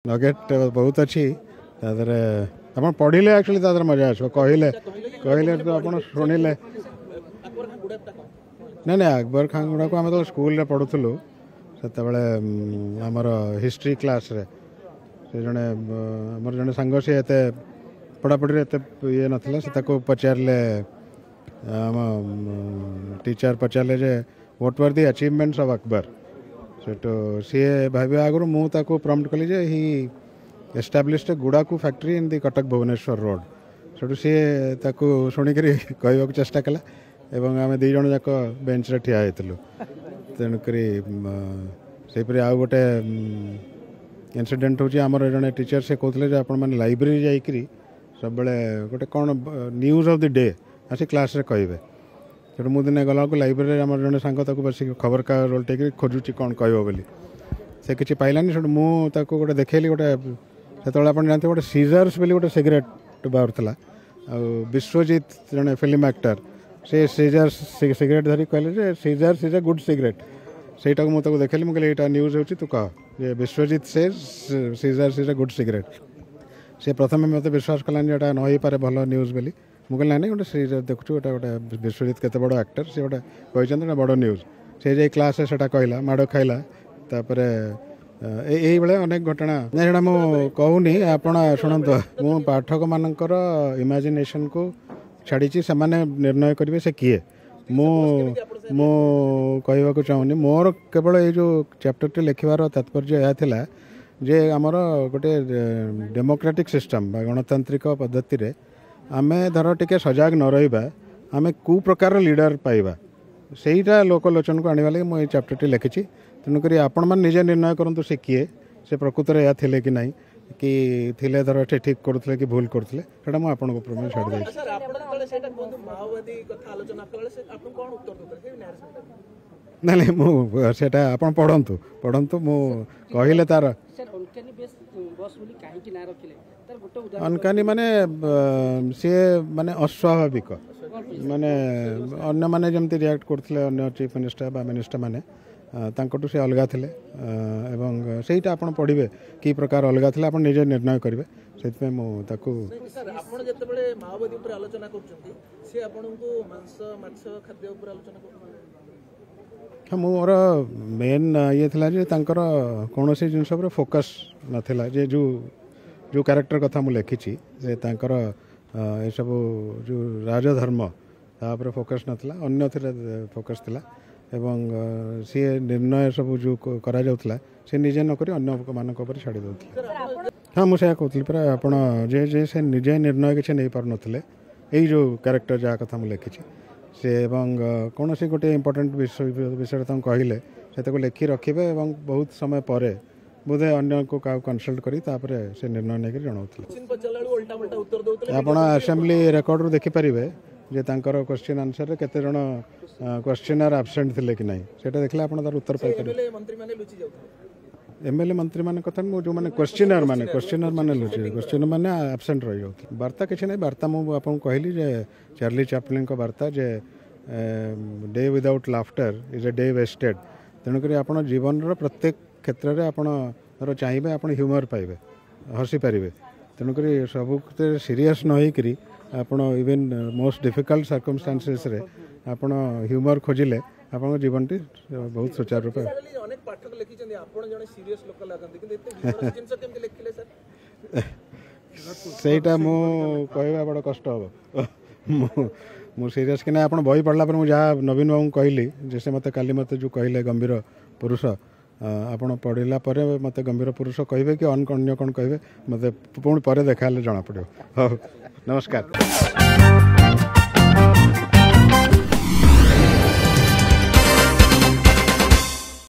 Nugget बहुत अच्छी आप पढ़ले एक्चुअली मजा आस कहले कहले तो आप शुणिले ना ना अकबर खान गुड़ा को आम तो स्कूल पढ़ुलु से आमर हिस्ट्री क्लास रे से जड़े आमर जड़े सांग सी एत पढ़ापढ़ी एत ये नाला से पचारे आम टीचर पचारे जे what were the achievements of Akbar सेटू सी भाव आगु मुझे प्रम्प्ट कली जे ही एस्टाब्लिश्ड गुड़ाकू factory in the Cuttack Bhubaneswar road सेटू सी शुणिक कहवाक चेष्टा कला एवं आम दी जन जाक बेंच रे ठिया होइतलु तेणुक सेपरी आउ गोटे इनसीडेंट होची आमर जने टीचर से कहते आप लाइब्रेरी जाइकरी सब बेले गोटे कौन न्यूज ऑफ द डे आसी क्लास रे कहबे सेटू मु दिने गला लाइब्रेरी आमर जने सांग बस खबर का रोल टेक खोजुची कौन कहबो बोली से किसी पाइलानी सेटू मु गोटे देखेली गोटे से आप जानते गोटे सीजर्स बोली गोटे सिगरेट बाहर विश्वजीत जड़े फिल्म एक्टर से सीजर्स सिगरेट धरी कहले Scissors is a good cigarette सेटा को मुझे देखली मुझे यहाँ न्यूज हो तू कह ये विश्वजीत से Scissors is a good cigarette से प्रथम मत विश्वास कलानी यहाँ न हो पारे भल न्यूज बोली मुझे ना गोटे सीजर देखु गोटे गोटे विश्वजीत केते बड़ एक्टर से गोटे कहते बड़ न्यूज से जाए क्लास से कहला माड़ खाइला तापर यही भाई अनेक घटना ना जोड़ा मुझे कहूनी आप शुणु मु पाठक मानकर इमेजिनेशन को छाड़ी से निर्णय करेंगे से किए मु कहवाक चाहूनी मोर केवल ये जो चैप्टर टी लिखार तात्पर्य यह थिला जे आमर गोटे डेमोक्रेटिक सिस्टम गणतांत्रिक पद्धति रे आमे धर टिके सजाग न रहिबा आमे कु प्रकार लीडर पाइबा सेटा लोकलोचन को आने मुझे चैप्टर टी लिखी तेणुक आपण मैंने निजे निर्णय करूँ से किए से प्रकृत में या थिले कि नहीं कि थिले धर ठीक करुले कि भूल करुले से आपको प्रमेय छाड़ दे ना मुझे आप पढ़तु पढ़तु मु कहले तार अनकानी माने सी माने अस्वाभाविक माने अन्य माने जमती रिएक्ट करथिले अन्य चीफ मिनिस्टर बा मिनिस्टर माने तांकटू से अलगा थिले एवं सेटा आपण पढ़िबे की प्रकार अलगा थिले आपण निजे निर्णय करिवे सेतमे मु ताकू सर आपण जतबेले माओवादी ऊपर आलोचना करछंती से आपनको मांस माछ खाद्य ऊपर आलोचना करछंती मोर मेन ये थिला जे तांकर कोनोसी जिंस ऊपर फोकस नथिला जे जो कैरेक्टर कथा मु लिखिछि जे तांकर ए सब जो राजधर्म तापर फोकस नथिला अन्य थिला फोकस थिला एवं सी निर्णय सब जो करा जाउतला से निजे न करी अन्य मानक ऊपर छाड़ी दउतला हाँ मुझे कहती पूरा आपण जे जे से निजे निर्णय किसी नहीं पार नथिले यही जो कैरेक्टर जहाँ कथा मुझे लिखी से कौन सी गोटे इम्पोर्टेंट विषय तुम कहले से लिखि रखिए और बहुत समय पर बोधे अन्य को क्या कनसल्ट करी से निर्णय नहीं जनाऊले आप असेंबली रेकर्ड रू देखिपारे जे तांकर क्वेश्चन आंसर केते जण क्वेश्चनर एब्सेंट थिले कि नहीं सेटा देखले आपण तार उत्तर पाई पारे एमएलए मंत्री मान कथा जो मैंने क्वेश्चनर माने लुचे क्वेश्चनर माने एब्सेंट रही जाते वार्ता किसी नहीं वार्ता मुझे आपको कहली जे चार्ली चैपलिन को वार्ता जे day without laughter is a day wasted तेणुक आप जीवन प्रत्येक क्षेत्र में आप चाहिए आप ह्यूमर पाइबे हसी पारे तेणुक सब सीरीयस न होकरी आप इवेन मोस्ट डिफिकल्ट सर्कमस्टांसेस रे आप ह्यूमर खोजिले आप जीवन टी बहुत सुचारू रूपे अनेक पाठक लिखिछन आपण जने सीरियस लोक लागंती किंतु एते जिंस केमति लिखिले सर सेटा मु कहबा बड़ कष्ट हो मु सीरियस कि ना आपण बही पढ़ला पर मु जहाँ नवीन बाबू कहली जैसे मते काली मते जो कहले गंभीर पुरुष आपण पढ़ला पर मते गंभीर पुरुष कहबे कि अन्य कौन कहबे मते पुणी पर देखाले जना पड़ो। नमस्कार।